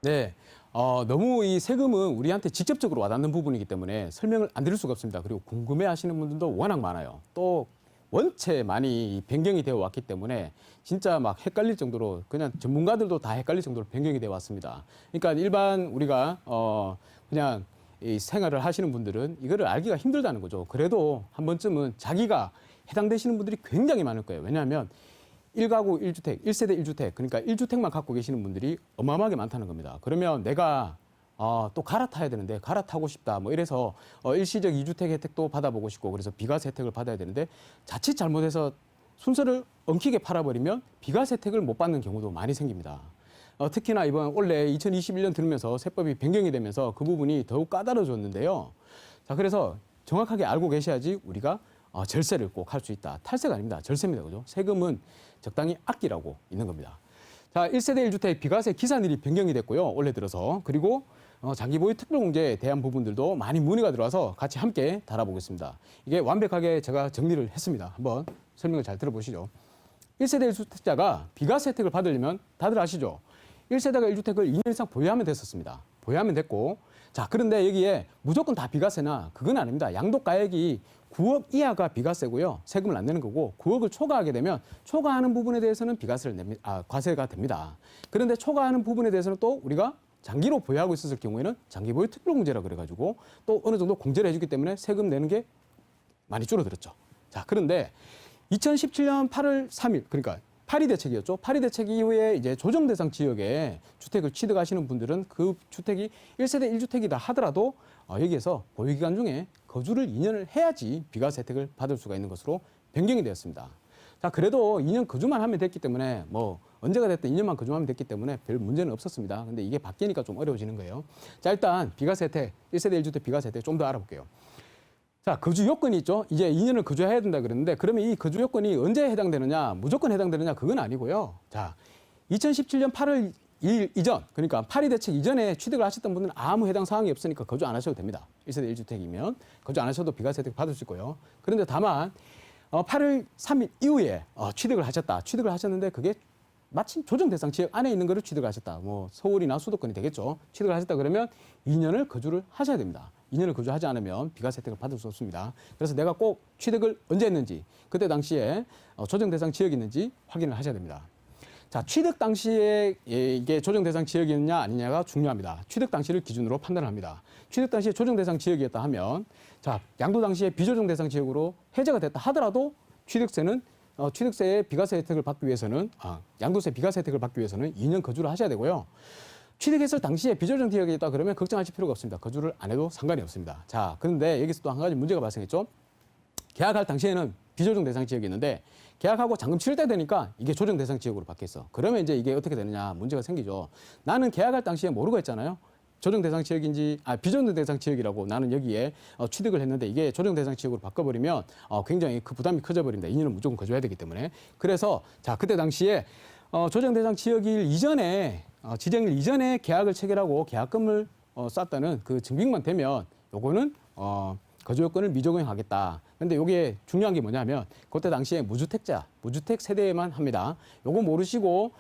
네. 너무 이 세금은 우리한테 직접적으로 와닿는 부분이기 때문에 설명을 안 드릴 수가 없습니다. 그리고 궁금해 하시는 분들도 워낙 많아요. 또 원체 많이 변경이 되어 왔기 때문에 진짜 막 헷갈릴 정도로 그냥 전문가들도 다 헷갈릴 정도로 변경이 되어 왔습니다. 그러니까 일반 우리가 그냥 이 생활을 하시는 분들은 이거를 알기가 힘들다는 거죠. 그래도 한 번쯤은 자기가 해당되시는 분들이 굉장히 많을 거예요. 왜냐하면 1가구 1주택, 1세대 1주택, 그러니까 1주택만 갖고 계시는 분들이 어마어마하게 많다는 겁니다. 그러면 내가 또 갈아타야 되는데 갈아타고 싶다 뭐 이래서 일시적 2주택 혜택도 받아보고 싶고 그래서 비과세 혜택을 받아야 되는데 자칫 잘못해서 순서를 엉키게 팔아버리면 비과세 혜택을 못 받는 경우도 많이 생깁니다. 특히나 이번 올해 2021년 들으면서 세법이 변경이 되면서 그 부분이 더욱 까다로워졌는데요. 자, 그래서 정확하게 알고 계셔야지 우리가 절세를 꼭 할 수 있다. 탈세가 아닙니다. 절세입니다. 그죠? 세금은 적당히 아끼라고 있는 겁니다. 자, 1세대 1주택 비과세 기산일이 변경이 됐고요. 올해 들어서. 그리고 장기 보유 특별공제에 대한 부분들도 많이 문의가 들어와서 같이 함께 다뤄보겠습니다. 이게 완벽하게 제가 정리를 했습니다. 한번 설명을 잘 들어보시죠. 1세대 1주택자가 비과세 혜택을 받으려면 다들 아시죠? 1세대가 1주택을 2년 이상 보유하면 됐었습니다. 보유하면 됐고 자, 그런데 여기에 무조건 다 비과세나 그건 아닙니다. 양도가액이 9억 이하가 비과세고요. 세금을 안 내는 거고 9억을 초과하게 되면 초과하는 부분에 대해서는 비과세를 냅니다. 과세가 됩니다. 그런데 초과하는 부분에 대해서는 또 우리가 장기로 보유하고 있었을 경우에는 장기 보유 특별공제라 그래가지고 또 어느 정도 공제를 해주기 때문에 세금 내는 게 많이 줄어들었죠. 자, 그런데 2017년 8월 3일 그러니까 파리 대책이었죠. 파리 대책 이후에 이제 조정 대상 지역에 주택을 취득하시는 분들은 그 주택이 1세대 1주택이다 하더라도 여기에서 보유 기간 중에 거주를 2년을 해야지 비과세 혜택을 받을 수가 있는 것으로 변경이 되었습니다. 자, 그래도 2년 거주만 하면 됐기 때문에 뭐 언제가 됐든 2년만 거주하면 됐기 때문에 별 문제는 없었습니다. 근데 이게 바뀌니까 좀 어려워지는 거예요. 자, 일단 비과세 혜택, 1세대 1주택 비과세 혜택 좀 더 알아볼게요. 자, 거주 요건이 있죠. 이제 2년을 거주해야 된다 그랬는데 그러면 이 거주 요건이 언제 해당되느냐, 무조건 해당되느냐 그건 아니고요. 자, 2017년 8월 2일 이전, 그러니까 파리 대책 이전에 취득을 하셨던 분들은 아무 해당 사항이 없으니까 거주 안 하셔도 됩니다. 1세대 1주택이면 거주 안 하셔도 비과세 혜택 받을 수 있고요. 그런데 다만 8월 3일 이후에 취득을 하셨다. 취득을 하셨는데 그게 마침 조정 대상 지역 안에 있는 거를 취득을 하셨다. 뭐 서울이나 수도권이 되겠죠. 취득을 하셨다 그러면 2년을 거주를 하셔야 됩니다. 2년을 거주하지 않으면 비과세 혜택을 받을 수 없습니다. 그래서 내가 꼭 취득을 언제 했는지, 그때 당시에 조정 대상 지역이 있는지 확인을 하셔야 됩니다. 자, 취득 당시에 이게 조정 대상 지역이었냐 아니냐가 중요합니다. 취득 당시를 기준으로 판단을 합니다. 취득 당시에 조정 대상 지역이었다 하면 자, 양도 당시에 비조정 대상 지역으로 해제가 됐다 하더라도 취득세는 취득세의 비과세 혜택을 받기 위해서는 양도세 비과세 혜택을 받기 위해서는 2년 거주를 하셔야 되고요. 취득했을 당시에 비조정 지역이 있다 그러면 걱정하실 필요가 없습니다. 거주를 안 해도 상관이 없습니다. 자, 그런데 여기서 또 한 가지 문제가 발생했죠. 계약할 당시에는 비조정 대상 지역이 있는데 계약하고 잔금 치를 때 되니까 이게 조정 대상 지역으로 바뀌었어. 그러면 이제 이게 어떻게 되느냐 문제가 생기죠. 나는 계약할 당시에 모르고 했잖아요. 조정 대상 지역인지 비조정 대상 지역이라고 나는 여기에 취득을 했는데 이게 조정 대상 지역으로 바꿔버리면 굉장히 그 부담이 커져버립니다. 2년은 무조건 거주해야 되기 때문에. 그래서 자, 그때 당시에 조정 대상 지역일 이전에 지정일 이전에 계약을 체결하고 계약금을 쌌다는 그 증빙만 되면 요거는 거주 요건을 미적용하겠다. 근데 요게 중요한 게 뭐냐면 그때 당시에 무주택자, 무주택 세대에만 합니다. 요거 모르시고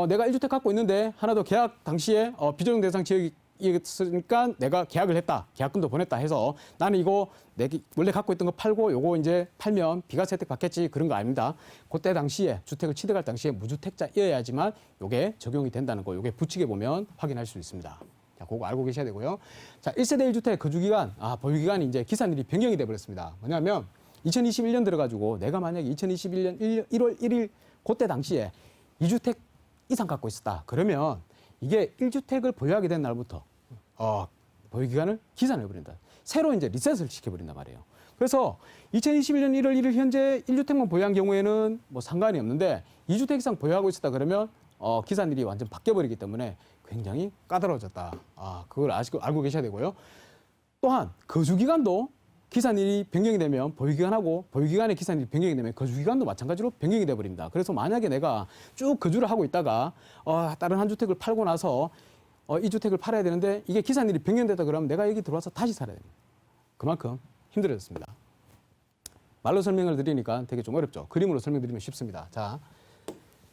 내가 1주택 갖고 있는데 하나 더 계약 당시에 비조정 대상 지역이 있으니까 내가 계약을 했다. 계약금도 보냈다 해서 나는 이거 원래 갖고 있던 거 팔고 요거 이제 팔면 비과세 혜택 받겠지 그런 거 아닙니다. 그때 당시에 주택을 취득할 당시에 무주택자여야지만 요게 적용이 된다는 거 요게 부칙에 보면 확인할 수 있습니다. 자, 그거 알고 계셔야 되고요. 자, 1세대 1주택 거주기간, 보유기간이 이제 기산일이 변경이 돼버렸습니다. 뭐냐면 2021년 들어가지고 내가 만약에 2021년 1월 1일 그때 당시에 2주택 이상 갖고 있었다. 그러면 이게 1주택을 보유하게 된 날부터 보유기간을 기산해버린다. 새로 이제 리셋을 시켜버린단 말이에요. 그래서 2021년 1월 1일 현재 1주택만 보유한 경우에는 뭐 상관이 없는데 2주택 이상 보유하고 있었다 그러면 기산일이 완전 바뀌어버리기 때문에 굉장히 까다로워졌다. 그걸 알고 계셔야 되고요. 또한 거주기간도 기산일이 변경이 되면 보유기간하고 보유기간의 기산일이 변경이 되면 거주기간도 마찬가지로 변경이 돼버립니다. 그래서 만약에 내가 쭉 거주를 하고 있다가 다른 한 주택을 팔고 나서 이 주택을 팔아야 되는데 이게 기산일이 변경됐다 그러면 내가 여기 들어와서 다시 살아야 됩니다. 그만큼 힘들어졌습니다. 말로 설명을 드리니까 되게 좀 어렵죠. 그림으로 설명드리면 쉽습니다. 자,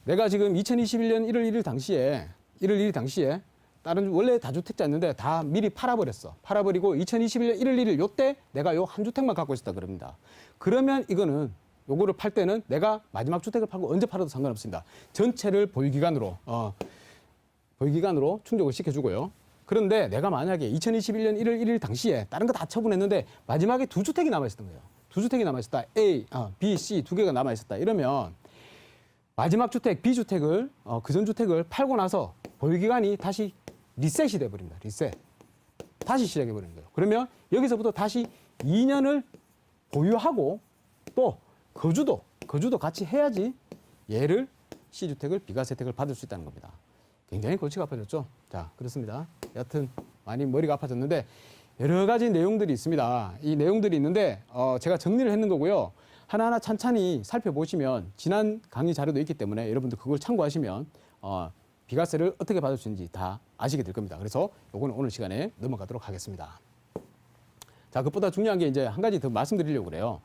내가 지금 2021년 1월 1일 당시에 다른 원래 다주택자였는데 다 미리 팔아버렸어. 팔아버리고 2021년 1월 1일 요때 내가 요 한 주택만 갖고 있었다 그럽니다. 그러면 이거는 요거를 팔 때는 내가 마지막 주택을 팔고 언제 팔아도 상관없습니다. 전체를 보유기간으로 충족을 시켜주고요. 그런데 내가 만약에 2021년 1월 1일 당시에 다른 거 다 처분했는데 마지막에 두 주택이 남아있었던 거예요. 두 주택이 남아있었다. A, B, C 두 개가 남아있었다. 이러면 마지막 주택, B주택을 그 전 주택을 팔고 나서 보유기간이 다시 리셋이 돼버립니다. 리셋. 다시 시작해버리는 거예요. 그러면 여기서부터 다시 2년을 보유하고 또 거주도 같이 해야지 얘를 C주택을 비과세 혜택을 받을 수 있다는 겁니다. 굉장히 골치가 아파졌죠. 자, 그렇습니다. 여하튼 많이 머리가 아파졌는데 여러 가지 내용들이 있습니다. 이 내용들이 있는데 제가 정리를 했는 거고요. 하나하나 찬찬히 살펴보시면 지난 강의 자료도 있기 때문에 여러분들 그걸 참고하시면 비과세를 어떻게 받을 수 있는지 다 아시게 될 겁니다. 그래서 요거는 오늘 시간에 넘어가도록 하겠습니다. 자, 그것보다 중요한 게 이제 한 가지 더 말씀드리려고 그래요.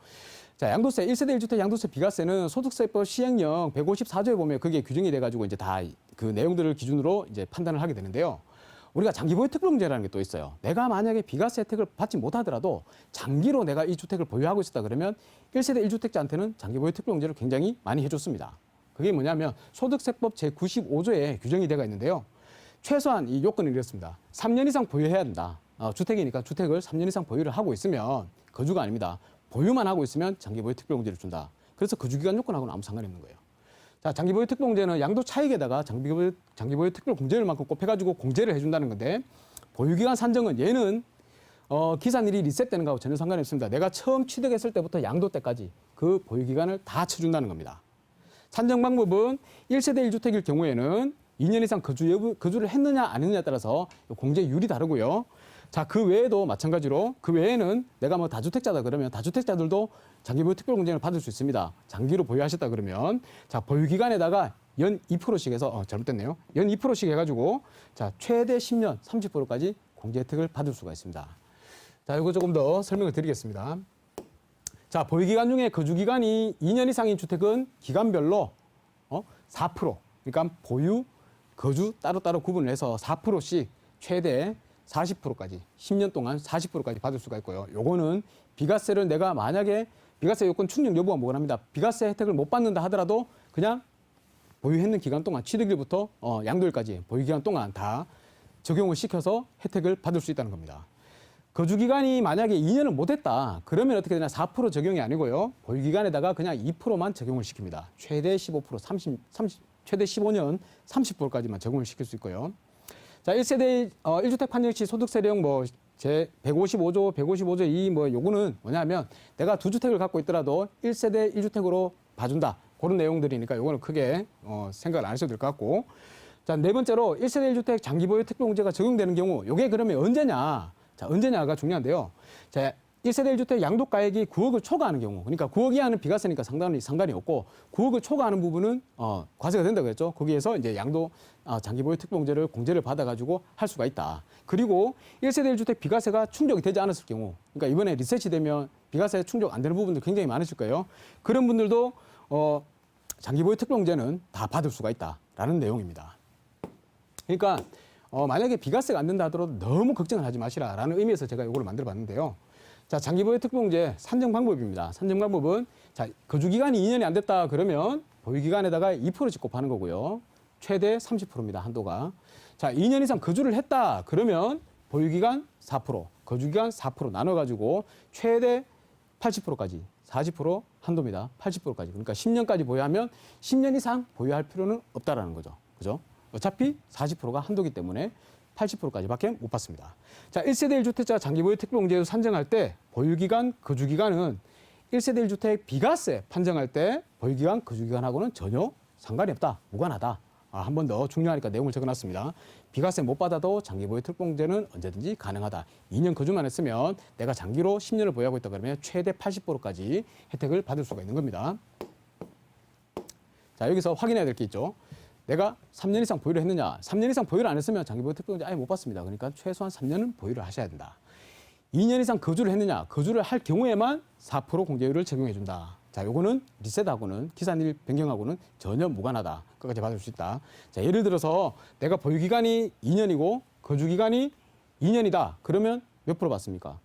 자, 양도세, 1세대 1주택 양도세 비과세는 소득세법 시행령 154조에 보면 그게 규정이 돼가지고 이제 다 그 내용들을 기준으로 이제 판단을 하게 되는데요. 우리가 장기보유 특별공제라는 게 또 있어요. 내가 만약에 비과세 혜택을 받지 못하더라도 장기로 내가 이 주택을 보유하고 있었다 그러면 1세대 1주택자한테는 장기보유 특별공제를 굉장히 많이 해줬습니다. 그게 뭐냐면 소득세법 제95조에 규정이 되어 있는데요. 최소한 이 요건은 이렇습니다. 3년 이상 보유해야 된다. 주택이니까 주택을 3년 이상 보유를 하고 있으면 거주가 아닙니다. 보유만 하고 있으면 장기보유 특별공제를 준다. 그래서 거주기간 요건하고는 아무 상관이 없는 거예요. 자, 장기보유 특별공제는 양도 차익에다가 장기보유 특별공제율만큼 곱해가지고 공제를 해준다는 건데 보유기간 산정은 얘는 기산일이 리셋되는 거하고 전혀 상관이 없습니다. 내가 처음 취득했을 때부터 양도 때까지 그 보유기간을 다 쳐준다는 겁니다. 산정 방법은 1세대 1주택일 경우에는 2년 이상 거주를 했느냐 안 했느냐에 따라서 공제율이 다르고요. 자, 그 외에도 마찬가지로 그 외에는 내가 뭐 다주택자다 그러면 다주택자들도 장기보유 특별공제를 받을 수 있습니다. 장기로 보유하셨다 그러면 자, 보유기간에다가 연 2%씩 해서 잘못됐네요. 연 2%씩 해가지고 자, 최대 10년 30%까지 공제 혜택을 받을 수가 있습니다. 자, 이거 조금 더 설명을 드리겠습니다. 자, 보유기간 중에 거주기간이 2년 이상인 주택은 기간별로 4% 그러니까 보유, 거주 따로따로 구분을 해서 4%씩 최대 40%까지 10년 동안 40%까지 받을 수가 있고요. 요거는 비과세를 내가 만약에 비과세 요건 충족 여부가 뭐가 합니다. 비과세 혜택을 못 받는다 하더라도 그냥 보유했는 기간 동안 취득일부터 양도일까지 보유기간 동안 다 적용을 시켜서 혜택을 받을 수 있다는 겁니다. 거주기간이 만약에 2년을 못했다. 그러면 어떻게 되냐. 4% 적용이 아니고요. 보유기간에다가 그냥 2%만 적용을 시킵니다. 최대 15%, 최대 15년 30%까지만 적용을 시킬 수 있고요. 자, 1세대 1주택 판정 시 소득세령 제 155조 2 요거는 뭐냐면 내가 두 주택을 갖고 있더라도 1세대 1주택으로 봐준다. 그런 내용들이니까 요거는 크게 생각을 안 하셔도 될 것 같고. 자, 네 번째로 1세대 1주택 장기보유 특별공제가 적용되는 경우 요게 그러면 언제냐? 자, 언제냐가 중요한데요. 자, 1세대 1주택 양도가액이 9억을 초과하는 경우, 그러니까 9억 이하는 비과세니까 상관이 없고 9억을 초과하는 부분은 과세가 된다고 했죠. 거기에서 이제 장기보유 특별공제를 공제를 받아가지고 할 수가 있다. 그리고 1세대 1주택 비과세가 충족이 되지 않았을 경우, 그러니까 이번에 리셋이 되면 비과세 충족 안 되는 부분들 굉장히 많으실 거예요. 그런 분들도 장기보유 특별공제는 다 받을 수가 있다라는 내용입니다. 그러니까 만약에 비과세가 안 된다 하더라도 너무 걱정을 하지 마시라라는 의미에서 제가 이걸 만들어 봤는데요. 자, 장기보유 특별공제 산정 방법입니다. 산정 방법은 자, 거주기간이 2년이 안 됐다 그러면 보유기간에다가 2%씩 곱하는 거고요. 최대 30%입니다. 한도가. 자, 2년 이상 거주를 했다 그러면 보유기간 4%, 거주기간 4% 나눠가지고 최대 80%까지 40% 한도입니다. 80%까지. 그러니까 10년까지 보유하면 10년 이상 보유할 필요는 없다라는 거죠. 그죠? 어차피 40%가 한도기 때문에 80%까지밖에 못 받습니다. 자, 1세대 1주택자 장기보유 특별공제를 산정할 때 보유기간, 거주기간은 1세대 1주택 비과세 판정할 때 보유기간, 거주기간하고는 전혀 상관이 없다. 무관하다. 한 번 더 중요하니까 내용을 적어놨습니다. 비과세 못 받아도 장기보유 특별공제는 언제든지 가능하다. 2년 거주만 했으면 내가 장기로 10년을 보유하고 있다 그러면 최대 80%까지 혜택을 받을 수가 있는 겁니다. 자, 여기서 확인해야 될 게 있죠. 내가 3년 이상 보유를 했느냐. 3년 이상 보유를 안 했으면 장기보유 특별공제 아예 못 받습니다. 그러니까 최소한 3년은 보유를 하셔야 된다. 2년 이상 거주를 했느냐. 거주를 할 경우에만 4% 공제율을 적용해 준다. 자, 요거는 리셋하고는 기산일 변경하고는 전혀 무관하다. 끝까지 받을 수 있다. 자, 예를 들어서 내가 보유기간이 2년이고 거주 기간이 2년이다. 그러면 몇 프로 받습니까?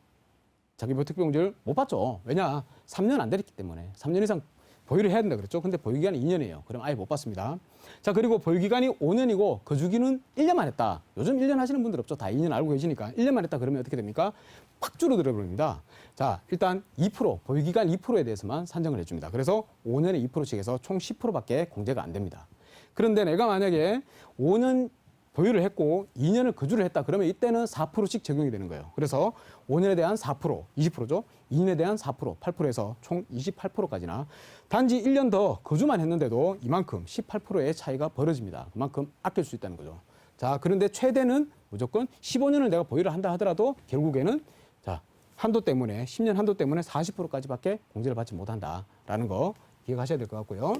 장기보유 특별공제를 못 받죠. 왜냐? 3년 안 됐기 때문에. 3년 이상 보유를 해야 된다 그랬죠. 근데 보유 기간이 2년이에요. 그럼 아예 못 받습니다. 자, 그리고 보유 기간이 5년이고 거주기는 1년만 했다. 요즘 1년 하시는 분들 없죠. 다 2년 알고 계시니까. 1년만 했다 그러면 어떻게 됩니까? 팍 줄어들어 버립니다. 자, 일단 2%, 보유 기간 2%에 대해서만 산정을 해줍니다. 그래서 5년에 2%씩 해서 총 10%밖에 공제가 안 됩니다. 그런데 내가 만약에 5년 보유를 했고 2년을 거주를 했다 그러면 이때는 4%씩 적용이 되는 거예요. 그래서 5년에 대한 4%, 20%죠. 2년에 대한 4%, 8%에서 총 28%까지나 단지 1년 더 거주만 했는데도 이만큼 18%의 차이가 벌어집니다. 그만큼 아낄 수 있다는 거죠. 자, 그런데 최대는 무조건 15년을 내가 보유를 한다 하더라도 결국에는 자, 한도 때문에 10년 한도 때문에 40%까지밖에 공제를 받지 못한다라는 거 기억하셔야 될 것 같고요.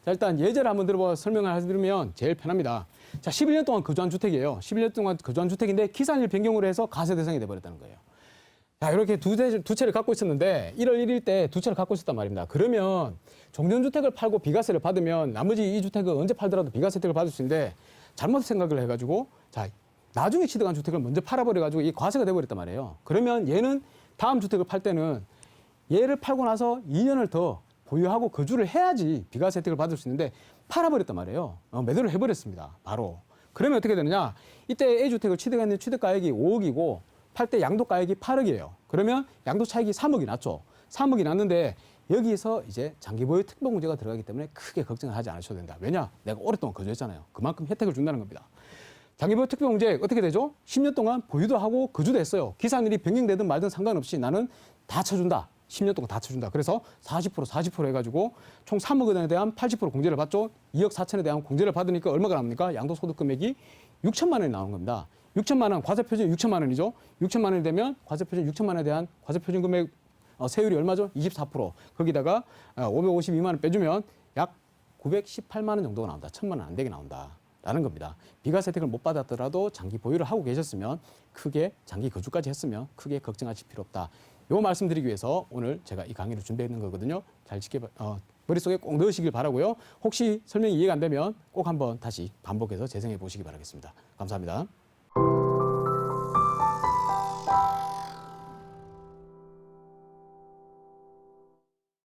자, 일단 예제를 한번 설명을 해드리면 제일 편합니다. 자, 11년 동안 거주한 주택이에요. 11년 동안 거주한 주택인데 기산일 변경으로 해서 과세 대상이 돼버렸다는 거예요. 자, 이렇게 두 채를 갖고 있었는데 1월 1일 때 두 채를 갖고 있었단 말입니다. 그러면 종전주택을 팔고 비과세를 받으면 나머지 이 주택을 언제 팔더라도 비과세 혜택을 받을 수 있는데 잘못 생각을 해가지고 자, 나중에 취득한 주택을 먼저 팔아버려가지고 이 과세가 돼버렸단 말이에요. 그러면 얘는 다음 주택을 팔 때는 얘를 팔고 나서 2년을 더 보유하고 거주를 해야지 비과세 혜택을 받을 수 있는데 팔아버렸단 말이에요. 매도를 해버렸습니다. 바로. 그러면 어떻게 되느냐. 이때 A주택을 취득했는데 취득가액이 5억이고 팔 때 양도가액이 8억이에요. 그러면 양도 차익이 3억이 났죠. 3억이 났는데 여기서 이제 장기보유 특별공제가 들어가기 때문에 크게 걱정을 하지 않으셔도 된다. 왜냐? 내가 오랫동안 거주했잖아요. 그만큼 혜택을 준다는 겁니다. 장기보유 특별공제 어떻게 되죠? 10년 동안 보유도 하고 거주도 했어요. 기산일이 변경되든 말든 상관없이 나는 다 쳐준다. 10년 동안 다 쳐준다. 그래서 40% 해가지고 총 3억 원에 대한 80% 공제를 받죠. 2억 4천에 대한 공제를 받으니까 얼마가 나옵니까? 양도소득 금액이 6천만 원이 나오는 겁니다. 6천만 원, 과세표준 6천만 원이죠. 6천만 원이 되면 과세표준 6천만 원에 대한 과세표준 금액 세율이 얼마죠? 24%. 거기다가 552만 원 빼주면 약 918만 원 정도가 나온다. 1,000만 원 안 되게 나온다. 라는 겁니다. 비과세 혜택을 못 받았더라도 장기 보유를 하고 계셨으면 크게 장기 거주까지 했으면 크게 걱정하실 필요 없다. 요 말씀드리기 위해서 오늘 제가 이 강의를 준비했는 거거든요. 잘 머릿속에 꼭 넣으시길 바라고요. 혹시 설명이 이해가 안 되면 꼭 한번 다시 반복해서 재생해 보시기 바라겠습니다. 감사합니다.